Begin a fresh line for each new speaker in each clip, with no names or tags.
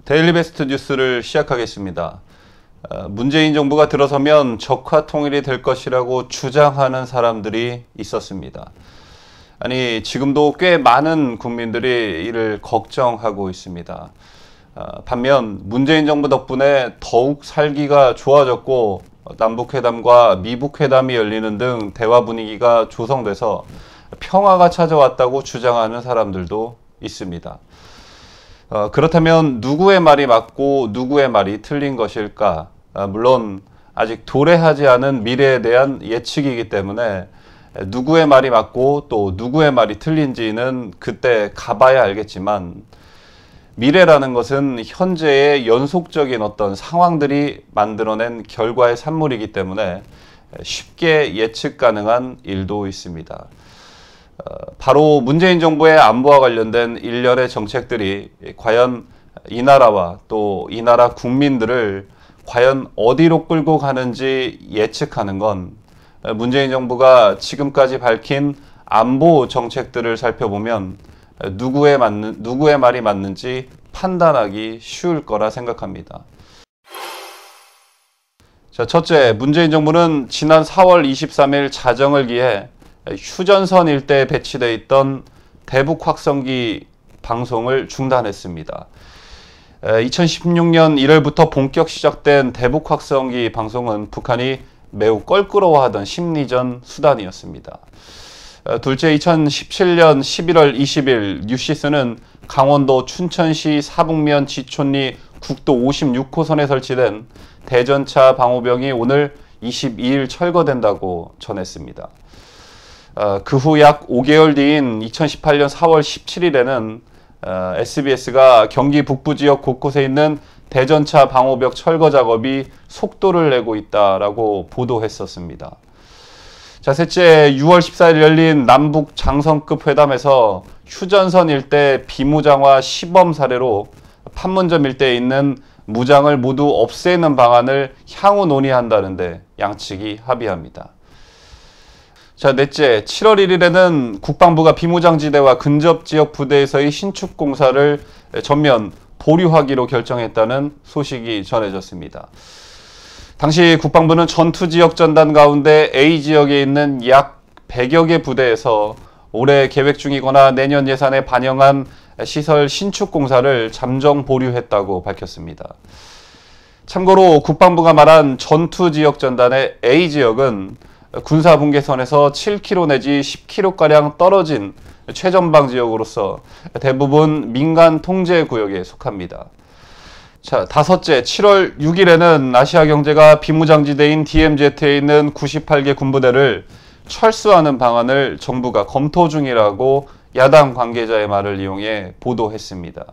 데일리베스트 뉴스를 시작하겠습니다. 문재인 정부가 들어서면 적화 통일이 될 것이라고 주장하는 사람들이 있었습니다. 아니, 지금도 꽤 많은 국민들이 이를 걱정하고 있습니다. 반면 문재인 정부 덕분에 더욱 살기가 좋아졌고 남북회담과 미북회담이 열리는 등 대화 분위기가 조성돼서 평화가 찾아왔다고 주장하는 사람들도 있습니다. 그렇다면 누구의 말이 맞고 누구의 말이 틀린 것일까? 물론 아직 도래하지 않은 미래에 대한 예측이기 때문에 누구의 말이 맞고 또 누구의 말이 틀린지는 그때 가봐야 알겠지만, 미래라는 것은 현재의 연속적인 어떤 상황들이 만들어낸 결과의 산물이기 때문에 쉽게 예측 가능한 일도 있습니다. 바로 문재인 정부의 안보와 관련된 일련의 정책들이 과연 이 나라와 또 이 나라 국민들을 과연 어디로 끌고 가는지 예측하는 건 문재인 정부가 지금까지 밝힌 안보 정책들을 살펴보면 누구의 말이 맞는지 판단하기 쉬울 거라 생각합니다. 자, 첫째, 문재인 정부는 지난 4월 23일 자정을 기해 휴전선 일대에 배치되어 있던 대북 확성기 방송을 중단했습니다. 2016년 1월부터 본격 시작된 대북 확성기 방송은 북한이 매우 껄끄러워하던 심리전 수단이었습니다. 둘째, 2017년 11월 20일 뉴시스는 강원도 춘천시 사북면 지촌리 국도 56호선에 설치된 대전차 방호병이 오늘 22일 철거된다고 전했습니다. 그 후 약 5개월 뒤인 2018년 4월 17일에는 SBS가 경기 북부 지역 곳곳에 있는 대전차 방호벽 철거 작업이 속도를 내고 있다라고 보도했었습니다. 자, 셋째, 6월 14일 열린 남북 장성급 회담에서 휴전선 일대 비무장화 시범 사례로 판문점 일대에 있는 무장을 모두 없애는 방안을 향후 논의한다는데 양측이 합의합니다. 자, 넷째, 7월 1일에는 국방부가 비무장지대와 근접 지역 부대에서의 신축 공사를 전면 보류하기로 결정했다는 소식이 전해졌습니다. 당시 국방부는 전투지역 전단 가운데 A지역에 있는 약 100여 개 부대에서 올해 계획 중이거나 내년 예산에 반영한 시설 신축 공사를 잠정 보류했다고 밝혔습니다. 참고로 국방부가 말한 전투지역 전단의 A지역은 군사분계선에서 7km 내지 10km가량 떨어진 최전방 지역으로서 대부분 민간 통제 구역에 속합니다. 자, 다섯째, 7월 6일에는 아시아경제가 비무장지대인 DMZ에 있는 98개 군부대를 철수하는 방안을 정부가 검토 중이라고 야당 관계자의 말을 이용해 보도했습니다.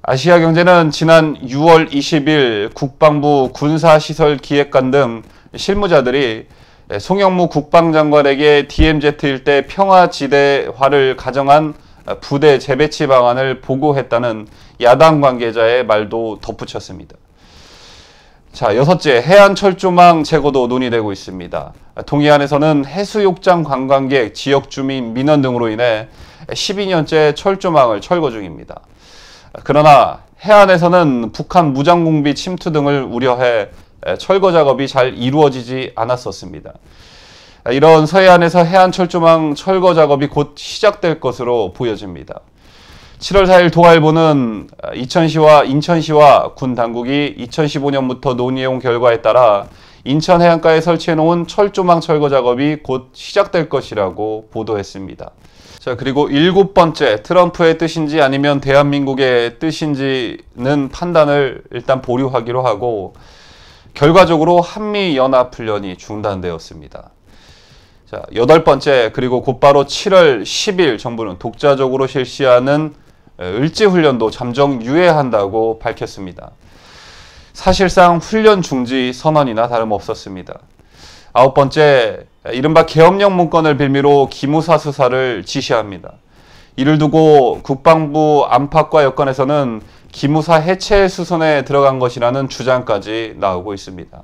아시아경제는 지난 6월 20일 국방부 군사시설기획관 등 실무자들이 송영무 국방장관에게 DMZ 일대 평화지대화를 가정한 부대 재배치 방안을 보고했다는 야당 관계자의 말도 덧붙였습니다. 자, 여섯째, 해안철조망 제거도 논의되고 있습니다. 동해안에서는 해수욕장 관광객, 지역주민, 민원 등으로 인해 12년째 철조망을 철거 중입니다. 그러나 해안에서는 북한 무장공비 침투 등을 우려해 철거 작업이 잘 이루어지지 않았었습니다. 이런 서해안에서 해안철조망 철거 작업이 곧 시작될 것으로 보여집니다. 7월 4일 동아일보는 이천시와 인천시와 군 당국이 2015년부터 논의해온 결과에 따라 인천 해안가에 설치해놓은 철조망 철거 작업이 곧 시작될 것이라고 보도했습니다. 자, 그리고 7번째, 트럼프의 뜻인지 아니면 대한민국의 뜻인지는 판단을 일단 보류하기로 하고 결과적으로 한미연합훈련이 중단되었습니다. 자, 8번째, 그리고 곧바로 7월 10일 정부는 독자적으로 실시하는 을지훈련도 잠정 유예한다고 밝혔습니다. 사실상 훈련 중지 선언이나 다름없었습니다. 9번째, 이른바 계엄령 문건을 빌미로 기무사 수사를 지시합니다. 이를 두고 국방부 안팎과 여권에서는 기무사 해체 수순에 들어간 것이라는 주장까지 나오고 있습니다.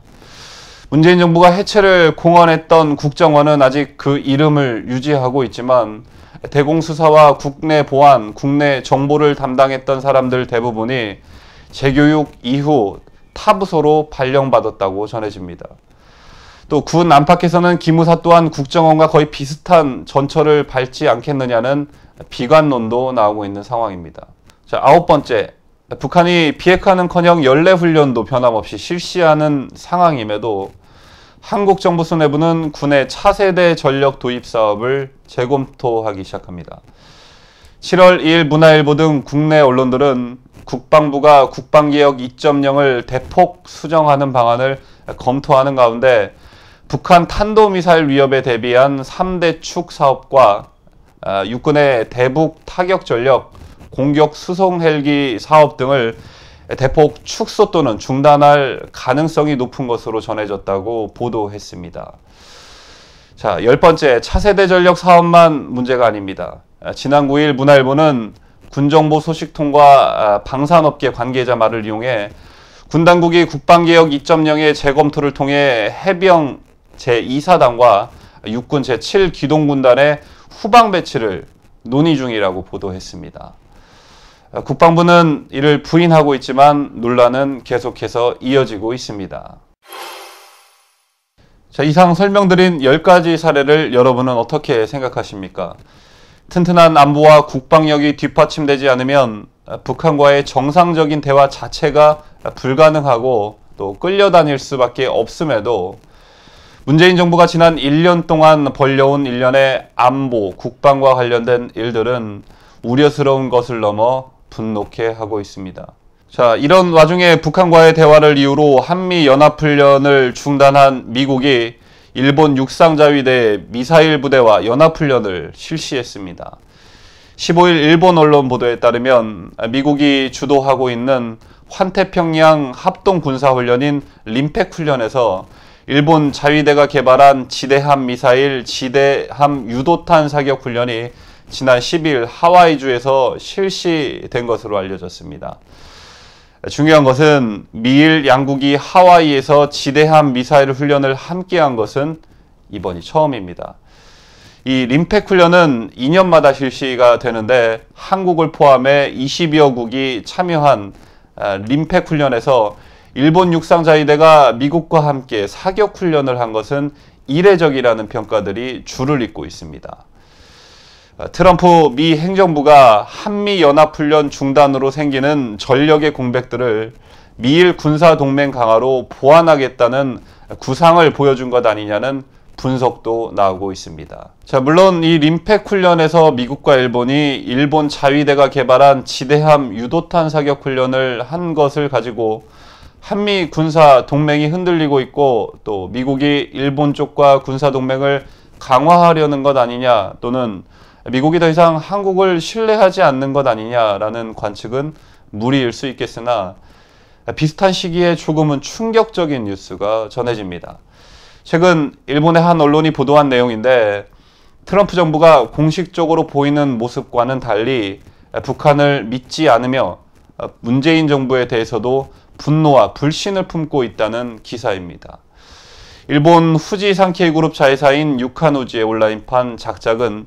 문재인 정부가 해체를 공언했던 국정원은 아직 그 이름을 유지하고 있지만 대공수사와 국내 보안, 국내 정보를 담당했던 사람들 대부분이 재교육 이후 타 부서로 발령받았다고 전해집니다. 또 군 안팎에서는 기무사 또한 국정원과 거의 비슷한 전철을 밟지 않겠느냐는 비관론도 나오고 있는 상황입니다. 자, 9번째. 북한이 비핵화는커녕 연례훈련도 변함없이 실시하는 상황임에도 한국 정부 수뇌부는 군의 차세대 전력 도입 사업을 재검토하기 시작합니다. 7월 2일 문화일보 등 국내 언론들은 국방부가 국방개혁 2.0을 대폭 수정하는 방안을 검토하는 가운데 북한 탄도미사일 위협에 대비한 3대 축 사업과 육군의 대북 타격 전력, 공격 수송 헬기 사업 등을 대폭 축소 또는 중단할 가능성이 높은 것으로 전해졌다고 보도했습니다. 자, 10번째, 차세대 전력 사업만 문제가 아닙니다. 지난 9일 문화일보는 군정보 소식통과 방산업계 관계자 말을 이용해 군 당국이 국방개혁 2.0의 재검토를 통해 해병 제2사단과 육군 제7기동군단의 후방 배치를 논의 중이라고 보도했습니다. 국방부는 이를 부인하고 있지만 논란은 계속해서 이어지고 있습니다. 자, 이상 설명드린 10가지 사례를 여러분은 어떻게 생각하십니까? 튼튼한 안보와 국방력이 뒷받침되지 않으면 북한과의 정상적인 대화 자체가 불가능하고 또 끌려다닐 수밖에 없음에도 문재인 정부가 지난 1년 동안 벌려온 일련의 안보, 국방과 관련된 일들은 우려스러운 것을 넘어 분노케 하고 있습니다. 자, 이런 와중에 북한과의 대화를 이유로 한미연합훈련을 중단한 미국이 일본 육상자위대 미사일 부대와 연합훈련을 실시했습니다. 15일 일본 언론 보도에 따르면 미국이 주도하고 있는 환태평양 합동군사훈련인 림팩 훈련에서 일본 자위대가 개발한 지대함 미사일, 지대함 유도탄 사격 훈련이 지난 10일 하와이주에서 실시된 것으로 알려졌습니다. 중요한 것은 미일 양국이 하와이에서 지대함 미사일 훈련을 함께한 것은 이번이 처음입니다. 이 림팩 훈련은 2년마다 실시가 되는데 한국을 포함해 20여 국이 참여한 림팩 훈련에서 일본 육상자위대가 미국과 함께 사격 훈련을 한 것은 이례적이라는 평가들이 줄을 잇고 있습니다. 트럼프 미 행정부가 한미연합훈련 중단으로 생기는 전력의 공백들을 미일 군사동맹 강화로 보완하겠다는 구상을 보여준 것 아니냐는 분석도 나오고 있습니다. 자, 물론 이 림팩 훈련에서 미국과 일본이 일본 자위대가 개발한 지대함 유도탄 사격 훈련을 한 것을 가지고 한미 군사 동맹이 흔들리고 있고 또 미국이 일본 쪽과 군사 동맹을 강화하려는 것 아니냐 또는 미국이 더 이상 한국을 신뢰하지 않는 것 아니냐라는 관측은 무리일 수 있겠으나 비슷한 시기에 조금은 충격적인 뉴스가 전해집니다. 최근 일본의 한 언론이 보도한 내용인데 트럼프 정부가 공식적으로 보이는 모습과는 달리 북한을 믿지 않으며 문재인 정부에 대해서도 분노와 불신을 품고 있다는 기사입니다. 일본 후지 산케이 그룹 자회사인 유카노지의 온라인판 작작은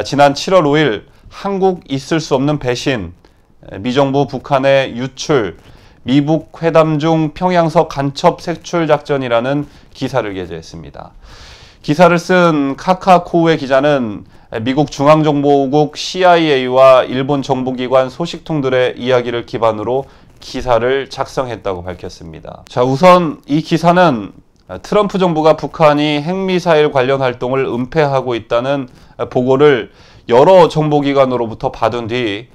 지난 7월 5일 한국 있을 수 없는 배신, 미정부 북한의 유출, 미북 회담 중 평양서 간첩 색출 작전이라는 기사를 게재했습니다. 기사를 쓴 카카코우의 기자는 미국 중앙정보국 CIA와 일본 정보기관 소식통들의 이야기를 기반으로 기사를 작성했다고 밝혔습니다. 자, 우선 이 기사는 트럼프 정부가 북한이 핵미사일 관련 활동을 은폐하고 있다는 보고를 여러 정보기관으로부터 받은 뒤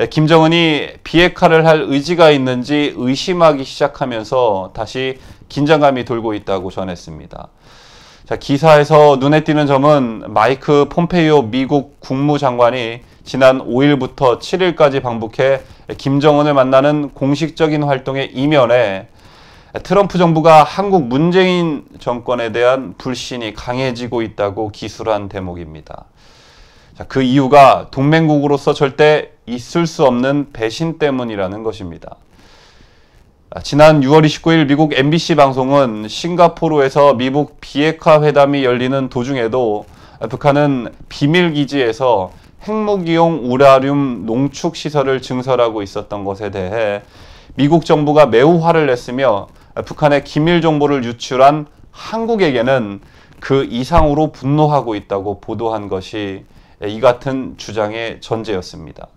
김정은이 비핵화를 할 의지가 있는지 의심하기 시작하면서 다시 긴장감이 돌고 있다고 전했습니다. 자, 기사에서 눈에 띄는 점은 마이크 폼페이오 미국 국무장관이 지난 5일부터 7일까지 방북해 김정은을 만나는 공식적인 활동의 이면에 트럼프 정부가 한국 문재인 정권에 대한 불신이 강해지고 있다고 기술한 대목입니다. 자, 그 이유가 동맹국으로서 절대 있을 수 없는 배신 때문이라는 것입니다. 지난 6월 29일 미국 MBC 방송은 싱가포르에서 미국 비핵화 회담이 열리는 도중에도 북한은 비밀기지에서 핵무기용 우라늄 농축 시설을 증설하고 있었던 것에 대해 미국 정부가 매우 화를 냈으며 북한의 기밀 정보를 유출한 한국에게는 그 이상으로 분노하고 있다고 보도한 것이 이 같은 주장의 전제였습니다.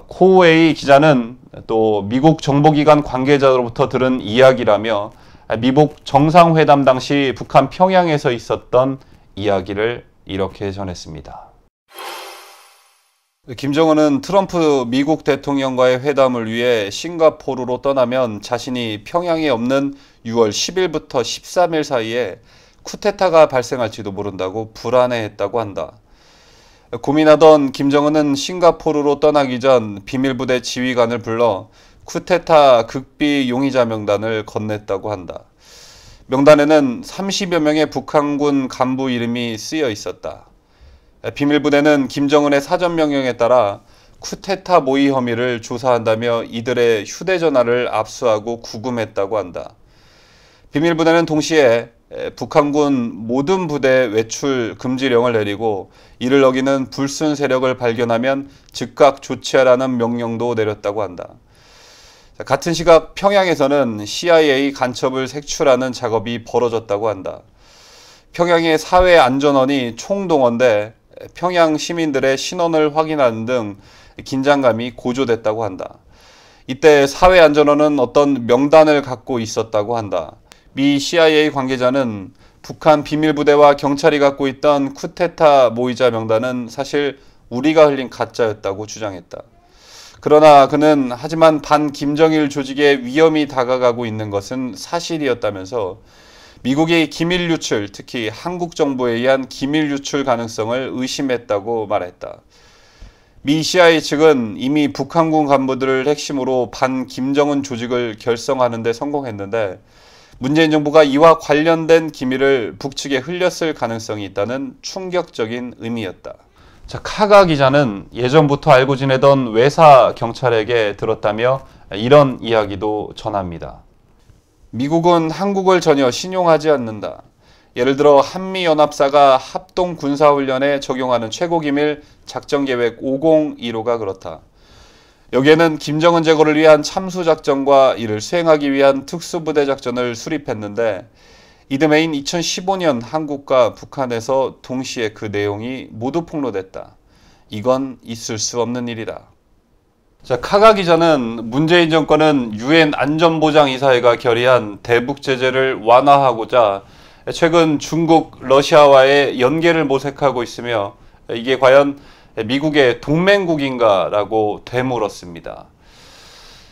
코웨이 기자는 또 미국 정보기관 관계자로부터 들은 이야기라며 미국 정상회담 당시 북한 평양에서 있었던 이야기를 이렇게 전했습니다. 김정은은 트럼프 미국 대통령과의 회담을 위해 싱가포르로 떠나면 자신이 평양에 없는 6월 10일부터 13일 사이에 쿠데타가 발생할지도 모른다고 불안해했다고 한다. 고민하던 김정은은 싱가포르로 떠나기 전 비밀부대 지휘관을 불러 쿠데타 극비 용의자 명단을 건넸다고 한다. 명단에는 30여 명의 북한군 간부 이름이 쓰여 있었다. 비밀부대는 김정은의 사전 명령에 따라 쿠데타 모의 혐의를 조사한다며 이들의 휴대전화를 압수하고 구금했다고 한다. 비밀부대는 동시에 북한군 모든 부대 외출 금지령을 내리고 이를 어기는 불순 세력을 발견하면 즉각 조치하라는 명령도 내렸다고 한다. 같은 시각 평양에서는 CIA 간첩을 색출하는 작업이 벌어졌다고 한다. 평양의 사회안전원이 총동원돼 평양 시민들의 신원을 확인하는 등 긴장감이 고조됐다고 한다. 이때 사회안전원은 어떤 명단을 갖고 있었다고 한다. 미 CIA 관계자는 북한 비밀부대와 경찰이 갖고 있던 쿠데타 모의자 명단은 사실 우리가 흘린 가짜였다고 주장했다. 그러나 그는 하지만 반김정일 조직의 위험이 다가가고 있는 것은 사실이었다면서 미국의 기밀 유출, 특히 한국 정부에 의한 기밀 유출 가능성을 의심했다고 말했다. 미 CIA 측은 이미 북한군 간부들을 핵심으로 반김정은 조직을 결성하는 데 성공했는데 문재인 정부가 이와 관련된 기밀을 북측에 흘렸을 가능성이 있다는 충격적인 의미였다. 자, 카가 기자는 예전부터 알고 지내던 외사 경찰에게 들었다며 이런 이야기도 전합니다. 미국은 한국을 전혀 신용하지 않는다. 예를 들어 한미연합사가 합동군사훈련에 적용하는 최고기밀 작전계획 5015가 그렇다. 여기에는 김정은 제거를 위한 참수작전과 이를 수행하기 위한 특수부대 작전을 수립했는데 이듬해인 2015년 한국과 북한에서 동시에 그 내용이 모두 폭로됐다. 이건 있을 수 없는 일이다. 자, 카가 기자는 문재인 정권은 UN 안전보장이사회가 결의한 대북 제재를 완화하고자 최근 중국, 러시아와의 연계를 모색하고 있으며 이게 과연 미국의 동맹국인가라고 되물었습니다.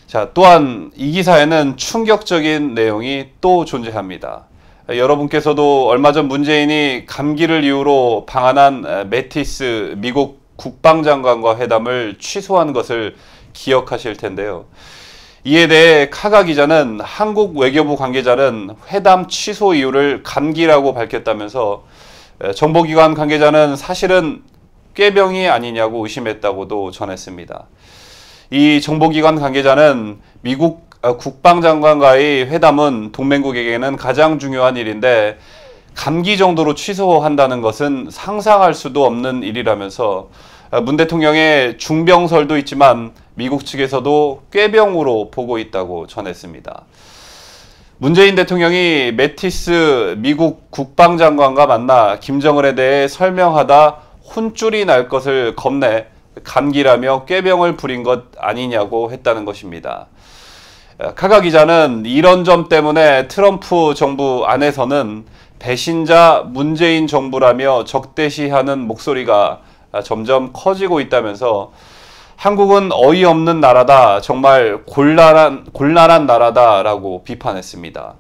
자, 또한 이 기사에는 충격적인 내용이 또 존재합니다. 여러분께서도 얼마 전 문재인이 감기를 이유로 방한한 매티스 미국 국방장관과 회담을 취소한 것을 기억하실 텐데요. 이에 대해 카가 기자는 한국 외교부 관계자는 회담 취소 이유를 감기라고 밝혔다면서 정보기관 관계자는 사실은 꾀병이 아니냐고 의심했다고도 전했습니다. 이 정보기관 관계자는 미국 국방장관과의 회담은 동맹국에게는 가장 중요한 일인데 감기 정도로 취소한다는 것은 상상할 수도 없는 일이라면서 문 대통령의 중병설도 있지만 미국 측에서도 꾀병으로 보고 있다고 전했습니다. 문재인 대통령이 매티스 미국 국방장관과 만나 김정은에 대해 설명하다 혼쭐이 날 것을 겁내 감기라며 꾀병을 부린 것 아니냐고 했다는 것입니다. 카가 기자는 이런 점 때문에 트럼프 정부 안에서는 배신자 문재인 정부라며 적대시하는 목소리가 점점 커지고 있다면서 한국은 어이없는 나라다, 정말 곤란한 나라다라고 비판했습니다.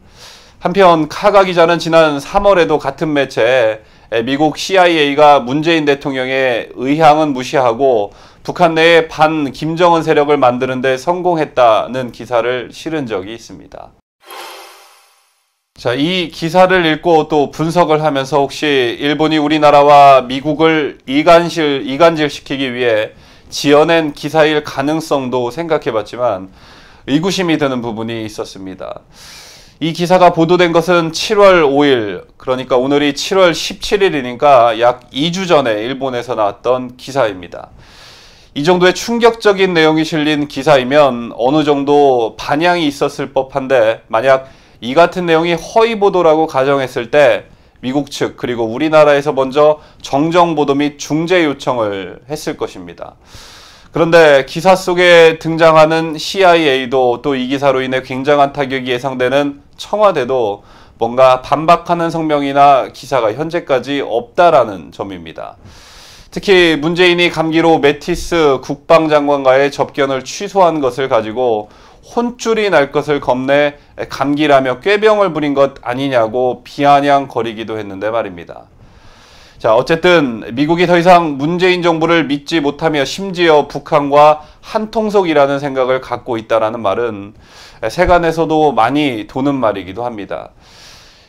한편 카가 기자는 지난 3월에도 같은 매체에 미국 CIA가 문재인 대통령의 의향은 무시하고 북한 내에 반 김정은 세력을 만드는 데 성공했다는 기사를 실은 적이 있습니다. 자, 이 기사를 읽고 또 분석을 하면서 혹시 일본이 우리나라와 미국을 이간질시키기 위해 지어낸 기사일 가능성도 생각해 봤지만 의구심이 드는 부분이 있었습니다. 이 기사가 보도된 것은 7월 5일, 그러니까 오늘이 7월 17일이니까 약 2주 전에 일본에서 나왔던 기사입니다. 이 정도의 충격적인 내용이 실린 기사이면 어느 정도 반향이 있었을 법한데, 만약 이 같은 내용이 허위 보도라고 가정했을 때 미국 측 그리고 우리나라에서 먼저 정정 보도 및 중재 요청을 했을 것입니다. 그런데 기사 속에 등장하는 CIA도 또 이 기사로 인해 굉장한 타격이 예상되는 청와대도 뭔가 반박하는 성명이나 기사가 현재까지 없다라는 점입니다. 특히 문재인이 감기로 매티스 국방장관과의 접견을 취소한 것을 가지고 혼쭐이 날 것을 겁내 감기라며 꾀병을 부린 것 아니냐고 비아냥거리기도 했는데 말입니다. 자, 어쨌든 미국이 더 이상 문재인 정부를 믿지 못하며 심지어 북한과 한통속이라는 생각을 갖고 있다라는 말은 세간에서도 많이 도는 말이기도 합니다.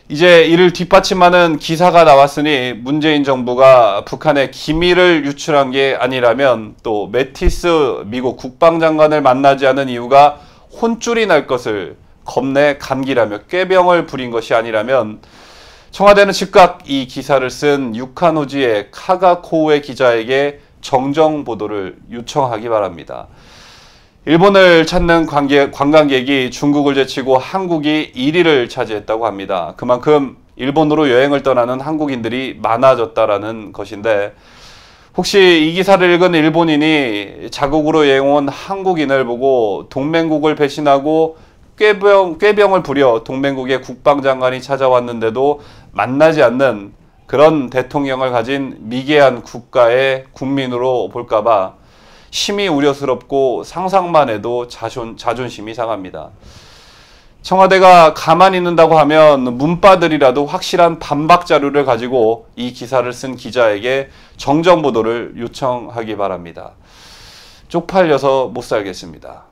이제 이를 뒷받침하는 기사가 나왔으니 문재인 정부가 북한의 기밀을 유출한 게 아니라면 또 매티스 미국 국방장관을 만나지 않은 이유가 혼쭐이 날 것을 겁내 감기라며 꾀병을 부린 것이 아니라면 청와대는 즉각 이 기사를 쓴 유카노지의 카가코우의 기자에게 정정 보도를 요청하기 바랍니다. 일본을 찾는 관광객이 중국을 제치고 한국이 1위를 차지했다고 합니다. 그만큼 일본으로 여행을 떠나는 한국인들이 많아졌다라는 것인데, 혹시 이 기사를 읽은 일본인이 자국으로 여행 온 한국인을 보고 동맹국을 배신하고 꾀병을 부려 동맹국의 국방장관이 찾아왔는데도 만나지 않는 그런 대통령을 가진 미개한 국가의 국민으로 볼까봐 심히 우려스럽고 상상만 해도 자존심이 상합니다. 청와대가 가만히 있는다고 하면 문바들이라도 확실한 반박 자료를 가지고 이 기사를 쓴 기자에게 정정 보도를 요청하기 바랍니다. 쪽팔려서 못 살겠습니다.